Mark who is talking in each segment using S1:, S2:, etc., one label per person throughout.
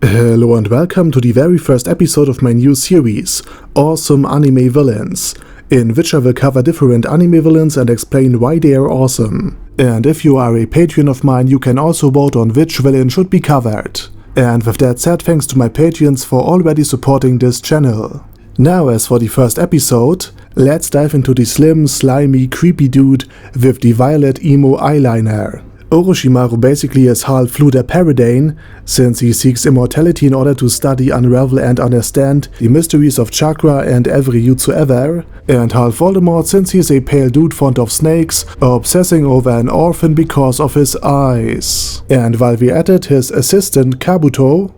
S1: Hello and welcome to the very first episode of my new series, Awesome Anime Villains, in which I will cover different anime villains and explain why they are awesome. And if you are a patron of mine, you can also vote on which villain should be covered. And with that said, thanks to my patrons for already supporting this channel. Now, as for the first episode, let's dive into the slim, slimy, creepy dude with the violet emo eyeliner. Orochimaru basically is half Fluder Paradine, since he seeks immortality in order to study, unravel and understand the mysteries of chakra and every jutsu ever, and half Voldemort since he is a pale dude fond of snakes, obsessing over an orphan because of his eyes. And while we at it, his assistant Kabuto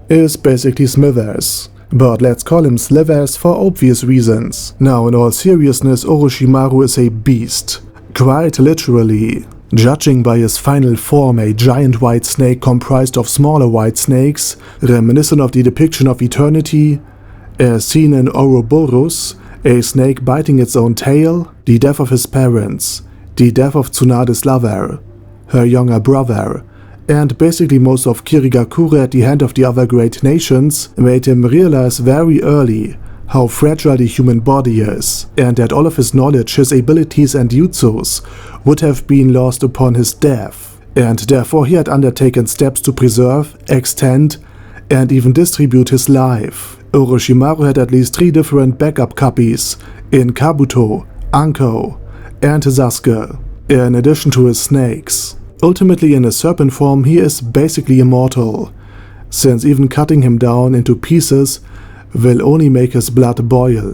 S1: is basically Smithers. But let's call him Slivers for obvious reasons. Now, in all seriousness, Orochimaru is a beast. Quite literally. Judging by his final form, a giant white snake comprised of smaller white snakes, reminiscent of the depiction of eternity, as seen in Ouroboros, a snake biting its own tail, the death of his parents, the death of Tsunade's lover, her younger brother, and basically most of Kirigakure at the hand of the other great nations made him realize very early how fragile the human body is, and that all of his knowledge, his abilities and jutsus would have been lost upon his death, and therefore he had undertaken steps to preserve, extend, and even distribute his life. Orochimaru had at least 3 different backup copies in Kabuto, Anko, and Sasuke, in addition to his snakes. Ultimately, in his serpent form, he is basically immortal, since even cutting him down into pieces will only make his blood boil,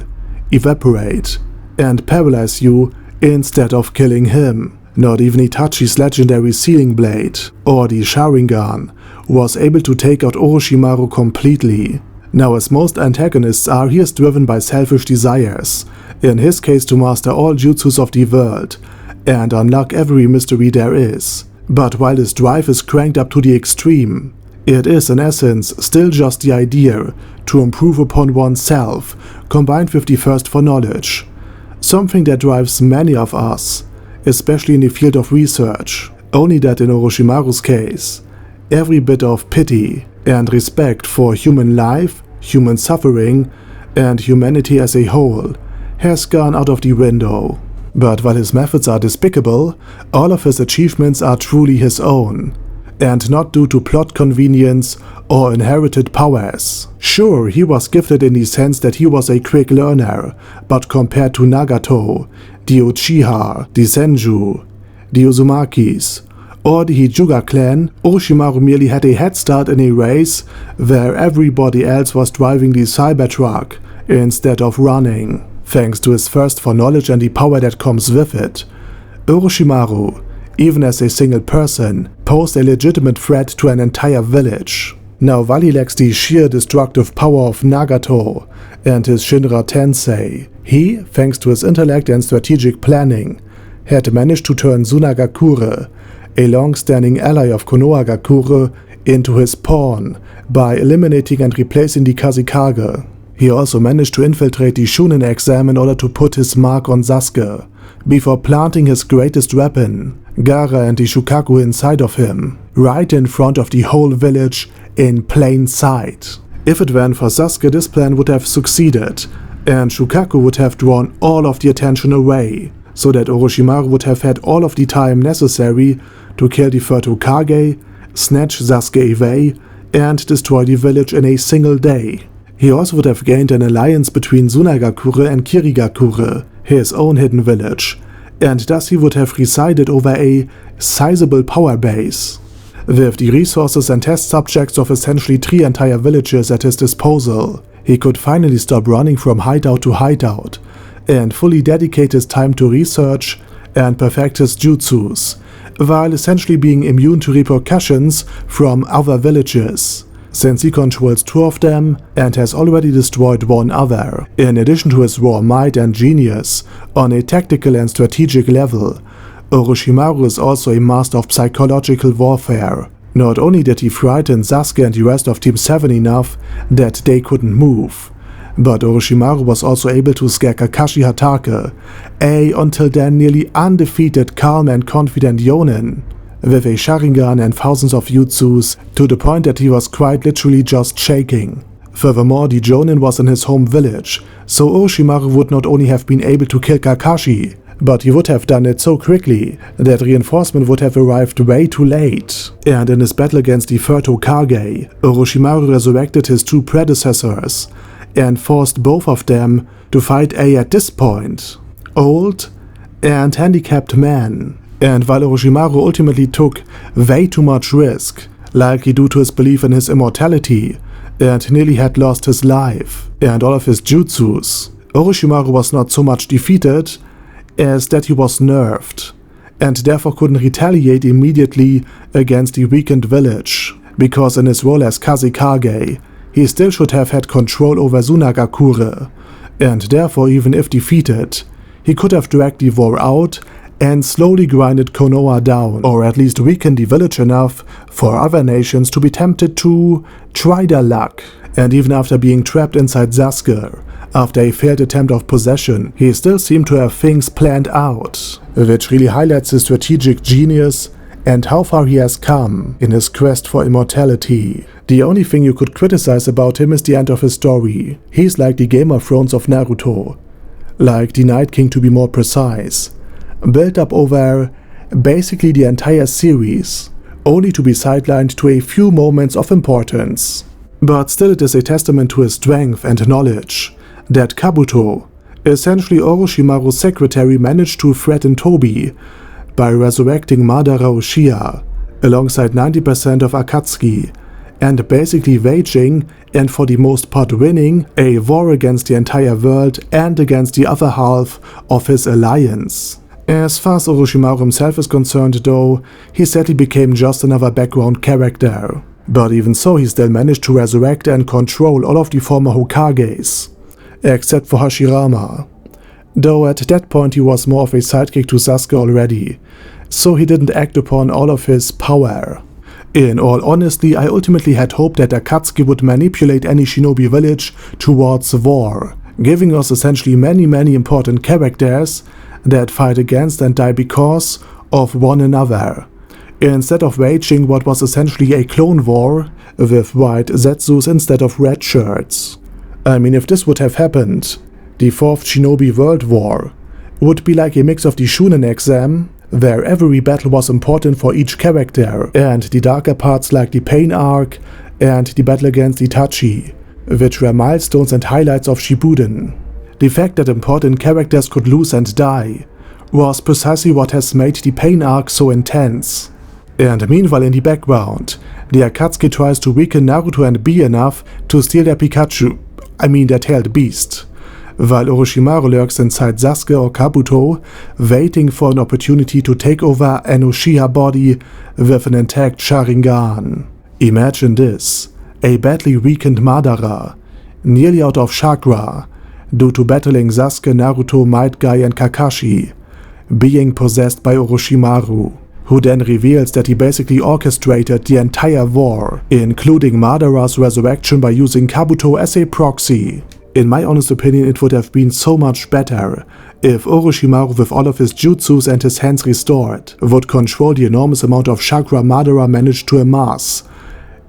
S1: evaporate, and paralyze you instead of killing him. Not even Itachi's legendary Sealing Blade, or the Sharingan, was able to take out Orochimaru completely. Now, as most antagonists are, he is driven by selfish desires, in his case to master all jutsus of the world, and unlock every mystery there is. But while this drive is cranked up to the extreme, it is in essence still just the idea to improve upon oneself, combined with the thirst for knowledge. Something that drives many of us, especially in the field of research. Only that in Orochimaru's case, every bit of pity and respect for human life, human suffering, and humanity as a whole has gone out of the window. But while his methods are despicable, all of his achievements are truly his own, and not due to plot convenience or inherited powers. Sure, he was gifted in the sense that he was a quick learner, but compared to Nagato, the Uchiha, the Senju, the Uzumakis, or the Hyuga clan, Orochimaru merely had a head start in a race where everybody else was driving the Cybertruck instead of running. Thanks to his thirst for knowledge and the power that comes with it, Orochimaru, even as a single person, posed a legitimate threat to an entire village. Now, while he lacks the sheer destructive power of Nagato and his Shinra Tensei, he, thanks to his intellect and strategic planning, had managed to turn Tsunagakure, a long-standing ally of Konohagakure, into his pawn by eliminating and replacing the Kazekage. He also managed to infiltrate the Chunin exam in order to put his mark on Sasuke, before planting his greatest weapon, Gaara and the Shukaku inside of him, right in front of the whole village in plain sight. If it weren't for Sasuke, this plan would have succeeded, and Shukaku would have drawn all of the attention away, so that Orochimaru would have had all of the time necessary to kill the third Hokage, snatch Sasuke away, and destroy the village in a single day. He also would have gained an alliance between Tsunagakure and Kirigakure, his own hidden village, and thus he would have resided over a sizable power base. With the resources and test subjects of essentially 3 entire villages at his disposal, he could finally stop running from hideout to hideout, and fully dedicate his time to research and perfect his jutsus, while essentially being immune to repercussions from other villages, since he controls 2 of them and has already destroyed 1 other. In addition to his raw might and genius on a tactical and strategic level, Orochimaru is also a master of psychological warfare. Not only did he frighten Sasuke and the rest of Team 7 enough that they couldn't move, but Orochimaru was also able to scare Kakashi Hatake, a until then nearly undefeated calm and confident Jonin, with a Sharingan and thousands of jutsus, to the point that he was quite literally just shaking. Furthermore, the Jonin was in his home village, so Orochimaru would not only have been able to kill Kakashi, but he would have done it so quickly that reinforcement would have arrived way too late. And in his battle against the third Hokage, Orochimaru resurrected his two predecessors and forced both of them to fight a, at this point, old and handicapped man. And while Orochimaru ultimately took way too much risk, likely due to his belief in his immortality, and nearly had lost his life and all of his jutsus, Orochimaru was not so much defeated as that he was nerfed, and therefore couldn't retaliate immediately against the weakened village, because in his role as Kazekage, he still should have had control over Sunagakure, and therefore even if defeated, he could have dragged the war out and slowly grinded Konoha down, or at least weakened the village enough for other nations to be tempted to try their luck. And even after being trapped inside Sasuke, after a failed attempt of possession, he still seemed to have things planned out, which really highlights his strategic genius and how far he has come in his quest for immortality. The only thing you could criticize about him is the end of his story. He's like the Game of Thrones of Naruto, like the Night King to be more precise, built up over basically the entire series, only to be sidelined to a few moments of importance. But still it is a testament to his strength and knowledge that Kabuto, essentially Orochimaru's secretary, managed to threaten Tobi by resurrecting Madara Uchiha alongside 90% of Akatsuki and basically waging, and for the most part winning, a war against the entire world and against the other half of his alliance. As far as Orochimaru himself is concerned though, he sadly became just another background character. But even so, he still managed to resurrect and control all of the former Hokages, except for Hashirama. Though at that point he was more of a sidekick to Sasuke already, so he didn't act upon all of his power. In all honesty, I ultimately had hoped that Akatsuki would manipulate any shinobi village towards war, giving us essentially many important characters that fight against and die because of one another, instead of waging what was essentially a clone war with white Zetsus instead of red shirts. I mean, if this would have happened, the Fourth Shinobi World War would be like a mix of the Shunen exam, where every battle was important for each character, and the darker parts like the Pain arc and the battle against Itachi, which were milestones and highlights of Shippuden. The fact that important characters could lose and die was precisely what has made the Pain arc so intense. And meanwhile in the background, the Akatsuki tries to weaken Naruto and Bee enough to steal their Pikachu, their tailed beast, while Orochimaru lurks inside Sasuke or Kabuto, waiting for an opportunity to take over an Uchiha body with an intact Sharingan. Imagine this, a badly weakened Madara, nearly out of chakra, due to battling Sasuke, Naruto, Might Guy and Kakashi, being possessed by Orochimaru, who then reveals that he basically orchestrated the entire war, including Madara's resurrection by using Kabuto as a proxy. In my honest opinion, it would have been so much better if Orochimaru, with all of his jutsus and his hands restored, would control the enormous amount of chakra Madara managed to amass,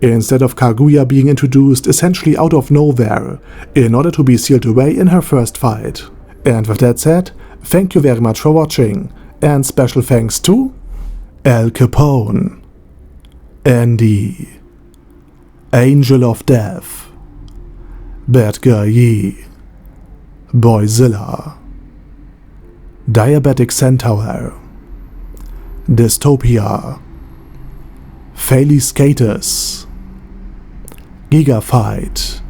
S1: instead of Kaguya being introduced essentially out of nowhere in order to be sealed away in her first fight. And with that said, thank you very much for watching, and special thanks to Al Capone, Andy, Angel of Death, Bad Guy Yi, Boyzilla, Diabetic Centaur, Dystopia, Faily Skaters, Gigafight,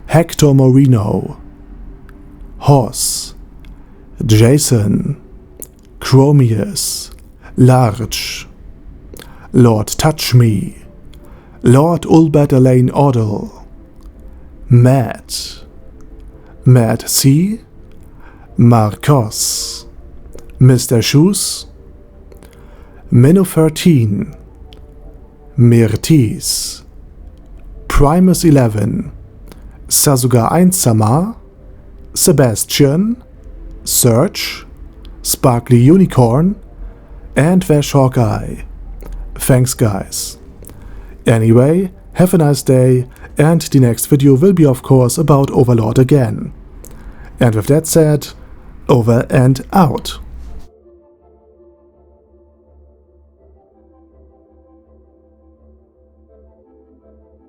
S1: Hector Moreno, Hoss, Jason, Chromius, Large, Lord Touch Me, Lord Ulbert Elaine Oddle, Matt C, Marcos, Mr. Shoes, Minnow 13, Mirtis, Primus 11, Sasuga 1-sama, Sebastian, Search, Sparkly Unicorn, and Vash Hawkeye. Thanks guys. Anyway, have a nice day, and the next video will be of course about Overlord again. And with that said, over and out.